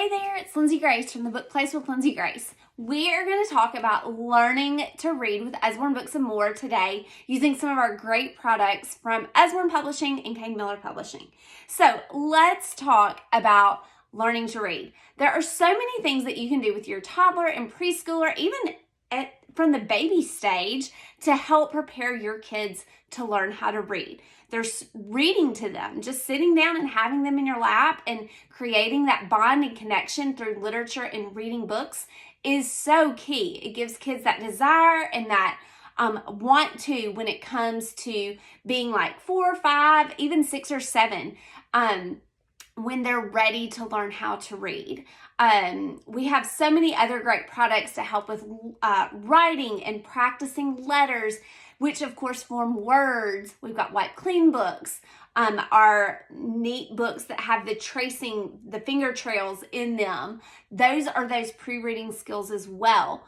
Hey there, it's Lindsay Grace from the Book Place with Lindsay Grace. We are going to talk about learning to read with Usborne Books and More today using some of our great products from Usborne Publishing and Kane Miller Publishing. So let's talk about learning to read. There are so many things that you can do with your toddler and preschooler, even from the baby stage, to help prepare your kids to learn how to read. There's reading to them, just sitting down and having them in your lap and creating that bond and connection through literature and reading books is so key. It gives kids that desire and that want to when it comes to being like 4 or 5, even 6 or 7, when they're ready to learn how to read. We have so many other great products to help with writing and practicing letters, which of course form words. We've got Wipe Clean books, our neat books that have the tracing, the finger trails in them. Those are those pre-reading skills as well.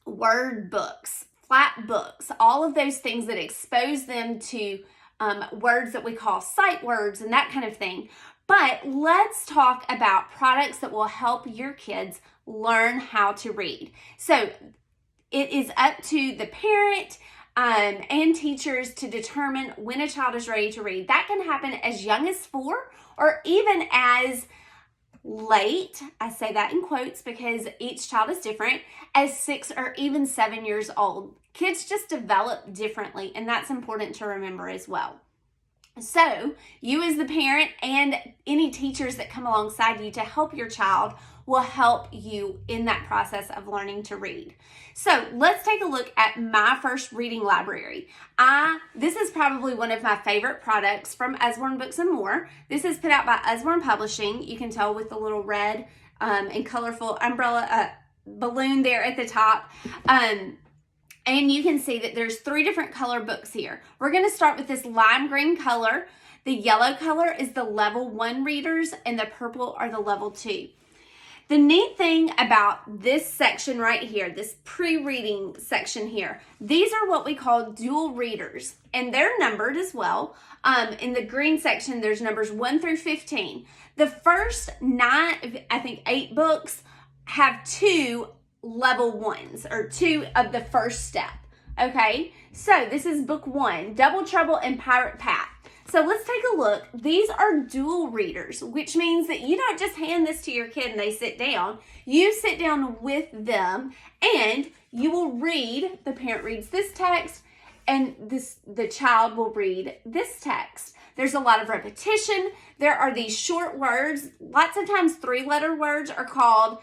Word books, flat books, all of those things that expose them to words that we call sight words and that kind of thing. But let's talk about products that will help your kids learn how to read. So it is up to the parent and teachers to determine when a child is ready to read. That can happen as young as 4 or even as late, I say that in quotes because each child is different, as 6 or even 7 years old. Kids just develop differently, and that's important to remember as well. So you as the parent and any teachers that come alongside you to help your child will help you in that process of learning to read. So let's take a look at my first reading library. This is probably one of my favorite products from Usborne Books and More. This is put out by Usborne Publishing. You can tell with the little red and colorful umbrella balloon there at the top. And you can see that there's 3 different color books here. We're going to start with this lime green color. The yellow color is the level 1 readers and the purple are the level 2. The neat thing about this section right here, this pre-reading section here, these are what we call dual readers, and they're numbered as well. In the green section, there's numbers 1 through 15. The first 9, I think 8 books have 2 level 1s or 2 of the first step. Okay, so this is book 1, Double Trouble and Pirate Pat. So let's take a look. These are dual readers, which means that you don't just hand this to your kid and they sit down. You sit down with them and you will read. The parent reads this text and the child will read this text. There's a lot of repetition. There are these short words. Lots of times 3-letter words are called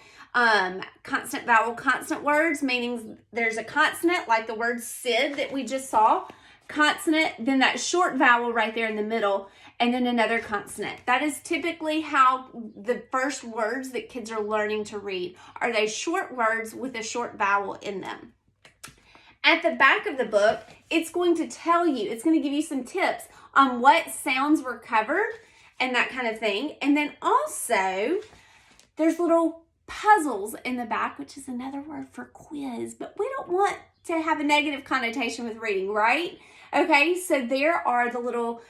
constant vowel consonant words, meaning there's a consonant like the word Sid that we just saw, consonant, then that short vowel right there in the middle, and then another consonant. That is typically how the first words that kids are learning to read are those short words with a short vowel in them. At the back of the book, it's going to tell you, it's going to give you some tips on what sounds were covered and that kind of thing. And then also there's little puzzles in the back, which is another word for quiz, but we don't want to have a negative connotation with reading, right? Okay, so there are the little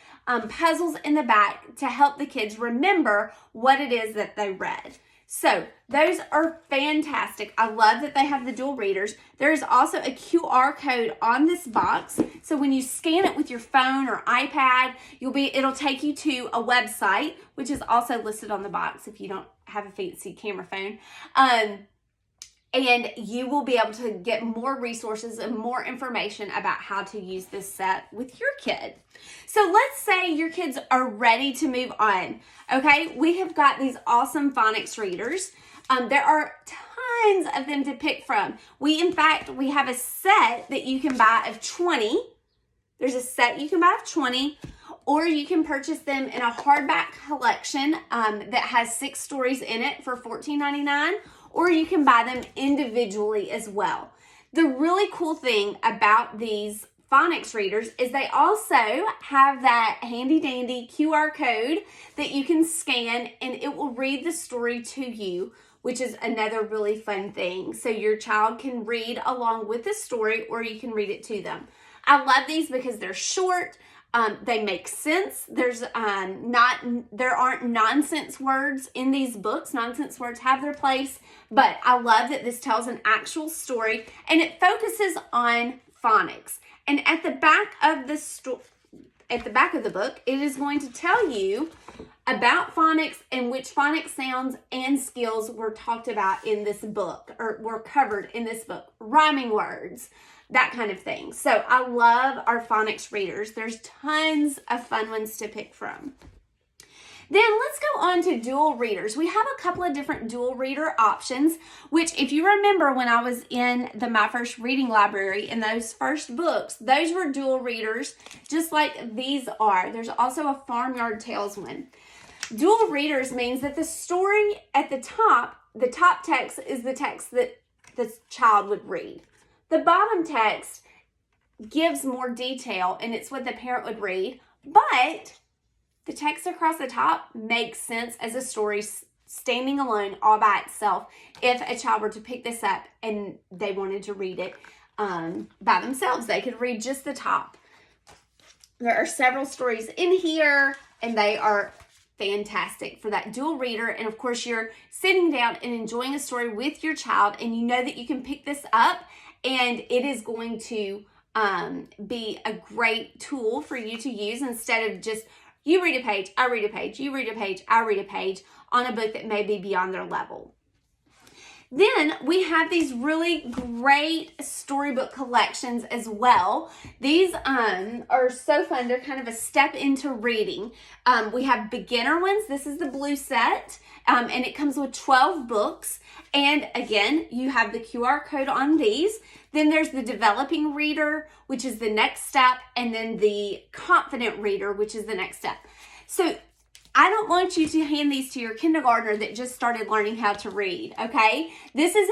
puzzles in the back to help the kids remember what it is that they read. So those are fantastic. I love that they have the dual readers. There is also a QR code on this box. So when you scan it with your phone or iPad, it'll take you to a website, which is also listed on the box if you don't have a fancy camera phone. And you will be able to get more resources and more information about how to use this set with your kid. So let's say your kids are ready to move on. Okay, we have got these awesome phonics readers. There are tons of them to pick from. We have a set that you can buy of 20. There's a set you can buy of 20, or you can purchase them in a hardback collection that has 6 stories in it for $14.99. Or you can buy them individually as well. The really cool thing about these phonics readers is they also have that handy dandy QR code that you can scan and it will read the story to you, which is another really fun thing. So your child can read along with the story or you can read it to them. I love these because they're short. They make sense. There aren't nonsense words in these books. Nonsense words have their place, but I love that this tells an actual story, and it focuses on phonics. And at the back of the book, it is going to tell you about phonics and which phonics sounds and skills were talked about in this book, or were covered in this book. Rhyming words, that kind of thing. So I love our phonics readers. There's tons of fun ones to pick from. Then let's go on to dual readers. We have a couple of different dual reader options, which if you remember when I was in the My First Reading Library in those first books, those were dual readers just like these are. There's also a Farmyard Tales one. Dual readers means that the story at the top text is the text that the child would read. The bottom text gives more detail, and it's what the parent would read, but the text across the top makes sense as a story standing alone all by itself if a child were to pick this up and they wanted to read it by themselves. They could read just the top. There are several stories in here, and they are fantastic for that dual reader. And of course, you're sitting down and enjoying a story with your child, and you know that you can pick this up, and it is going to be a great tool for you to use instead of just you read a page, I read a page, you read a page, I read a page on a book that may be beyond their level. Then we have these really great storybook collections as well. These are so fun. They're kind of a step into reading. We have beginner ones. This is the blue set, and it comes with 12 books. And again, you have the QR code on these. Then there's the developing reader, which is the next step, and then the confident reader, which is the next step. So I don't want you to hand these to your kindergartner that just started learning how to read, okay? This is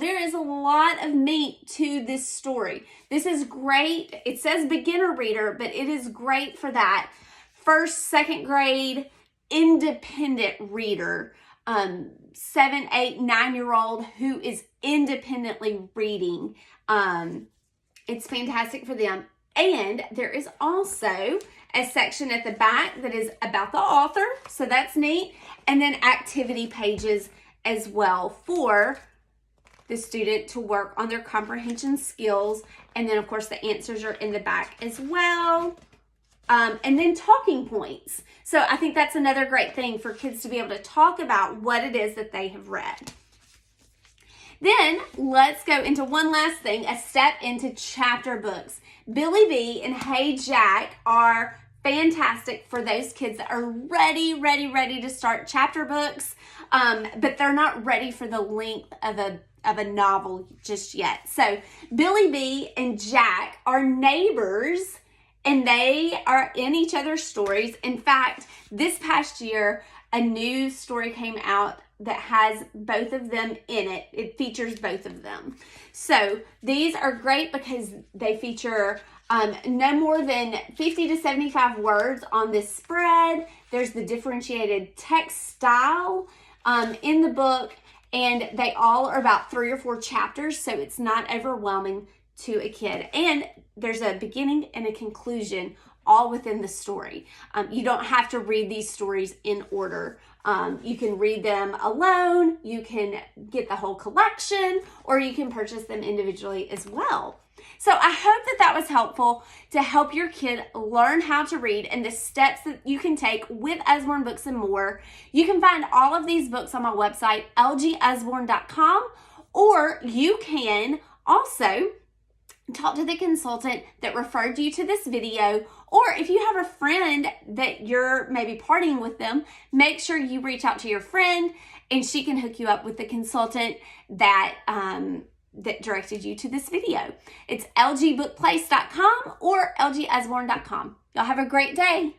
there is a lot of meat to this story. This is great. It says beginner reader, but it is great for that first, second grade, independent reader, 7, 8, 9-year-old who is independently reading. It's fantastic for them. And there is also a section at the back that is about the author, so that's neat. And then activity pages as well for the student to work on their comprehension skills. And then, of course, the answers are in the back as well. And then talking points. So I think that's another great thing for kids to be able to talk about what it is that they have read. Then let's go into one last thing, a step into chapter books. Billy B and Hey Jack are fantastic for those kids that are ready to start chapter books, but they're not ready for the length of a novel just yet. So Billy B and Jack are neighbors, and they are in each other's stories. In fact, this past year, a new story came out that has both of them in it. It features both of them. So these are great because they feature no more than 50 to 75 words on this spread. There's the differentiated text style in the book, and they all are about 3 or 4 chapters, so it's not overwhelming to a kid. And there's a beginning and a conclusion all within the story. You don't have to read these stories in order. You can read them alone, you can get the whole collection, or you can purchase them individually as well. So I hope that was helpful to help your kid learn how to read and the steps that you can take with Usborne Books and More. You can find all of these books on my website, lgusborne.com, or you can also talk to the consultant that referred you to this video, or if you have a friend that you're maybe partying with them, make sure you reach out to your friend and she can hook you up with the consultant that directed you to this video. It's lgbookplace.com or lgusborne.com. Y'all have a great day.